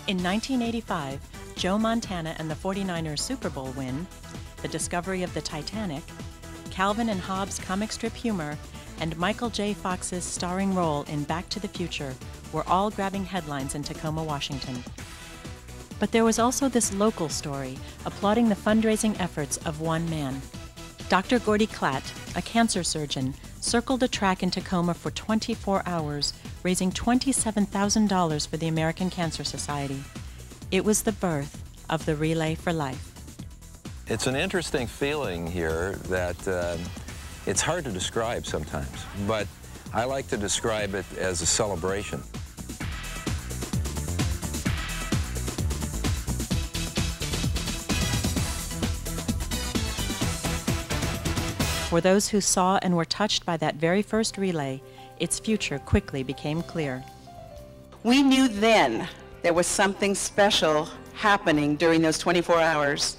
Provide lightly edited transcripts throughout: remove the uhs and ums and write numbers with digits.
In 1985, Joe Montana and the 49ers Super Bowl win, the discovery of the Titanic, Calvin and Hobbes' comic strip humor, and Michael J. Fox's starring role in Back to the Future were all grabbing headlines in Tacoma, Washington. But there was also this local story applauding the fundraising efforts of one man. Dr. Gordy Klatt, a cancer surgeon, circled a track in Tacoma for 24 hours, raising $27,000 for the American Cancer Society. It was the birth of the Relay for Life. It's an interesting feeling here that it's hard to describe sometimes, but I like to describe it as a celebration. For those who saw and were touched by that very first relay, its future quickly became clear. We knew then there was something special happening during those 24 hours.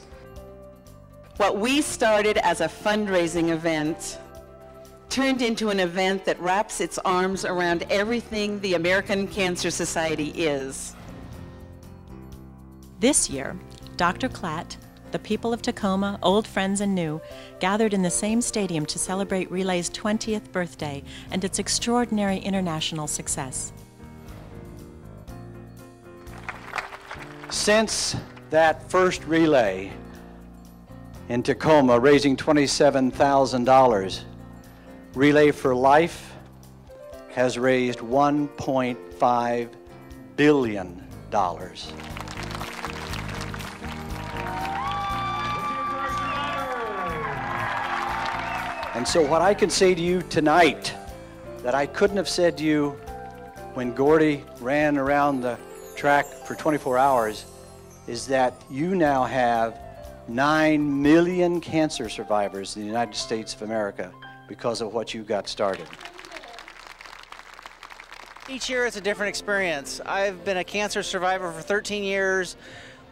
What we started as a fundraising event turned into an event that wraps its arms around everything the American Cancer Society is. This year, Dr. Klatt, the people of Tacoma, old friends and new, gathered in the same stadium to celebrate Relay's 20th birthday and its extraordinary international success. Since that first relay in Tacoma, raising $27,000, Relay for Life has raised $1.5 billion. And so what I can say to you tonight that I couldn't have said to you when Gordy ran around the track for 24 hours is that you now have 9 million cancer survivors in the United States of America because of what you got started. Each year it's a different experience. I've been a cancer survivor for 13 years,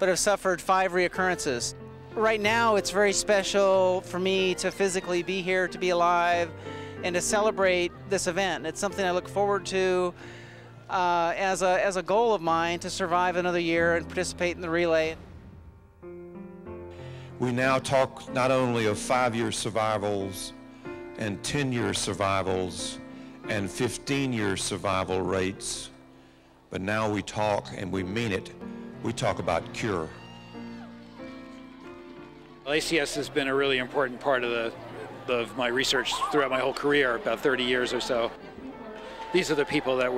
but have suffered 5 reoccurrences. Right now it's very special for me to physically be here, to be alive, and to celebrate this event. It's something I look forward to as a goal of mine, to survive another year and participate in the relay. We now talk not only of 5-year survivals and 10-year survivals and 15-year survival rates, but now we talk, and we mean it, we talk about cure. ACS has been a really important part of my research throughout my whole career, about 30 years or so. These are the people that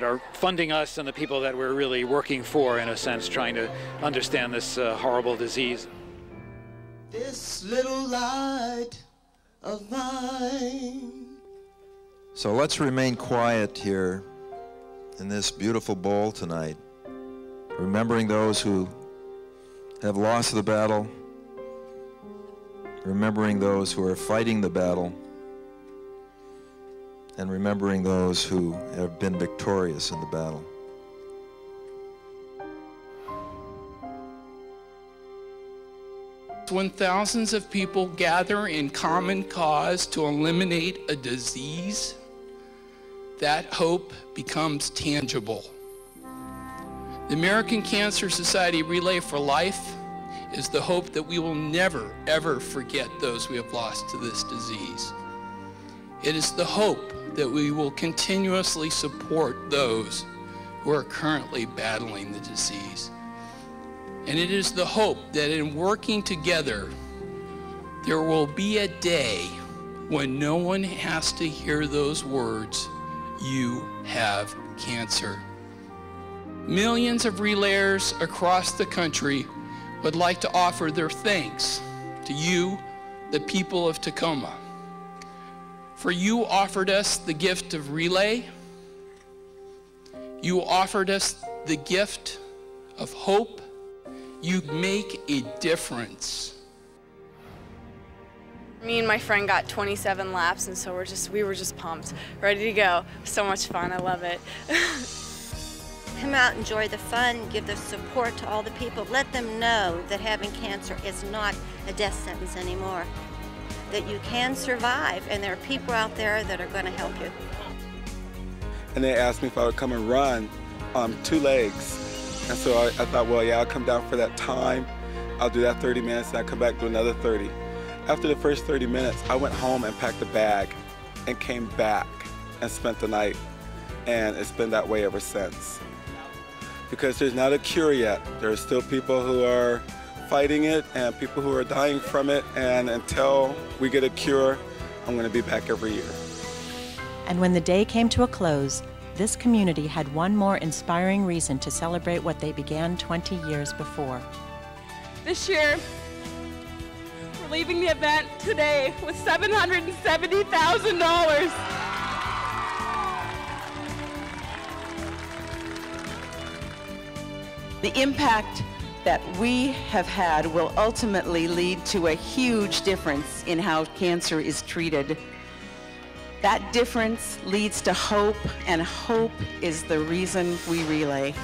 are funding us and the people that we're really working for, in a sense, trying to understand this horrible disease. This little light of mine. So let's remain quiet here in this beautiful bowl tonight, remembering those who have lost the battle, remembering those who are fighting the battle, and remembering those who have been victorious in the battle. When thousands of people gather in common cause to eliminate a disease, that hope becomes tangible. The American Cancer Society Relay for Life is the hope that we will never, ever forget those we have lost to this disease. It is the hope that we will continuously support those who are currently battling the disease. And it is the hope that in working together, there will be a day when no one has to hear those words, "You have cancer." Millions of relayers across the country would like to offer their thanks to you, the people of Tacoma. For you offered us the gift of relay. You offered us the gift of hope. You make a difference. Me and my friend got 27 laps, and so we were just pumped, ready to go. So much fun, I love it. Come out, enjoy the fun, give the support to all the people. Let them know that having cancer is not a death sentence anymore, that you can survive, and there are people out there that are going to help you. And they asked me if I would come and run 2 legs. And so I thought, well, yeah, I'll come down for that time. I'll do that 30 minutes, and I'll come back, do another 30. After the first 30 minutes, I went home and packed a bag and came back and spent the night. And it's been that way ever since. Because there's not a cure yet. There are still people who are fighting it and people who are dying from it. And until we get a cure, I'm going to be back every year. And when the day came to a close, this community had one more inspiring reason to celebrate what they began 20 years before. This year, we're leaving the event today with $770,000. The impact that we have had will ultimately lead to a huge difference in how cancer is treated. That difference leads to hope, and hope is the reason we relay.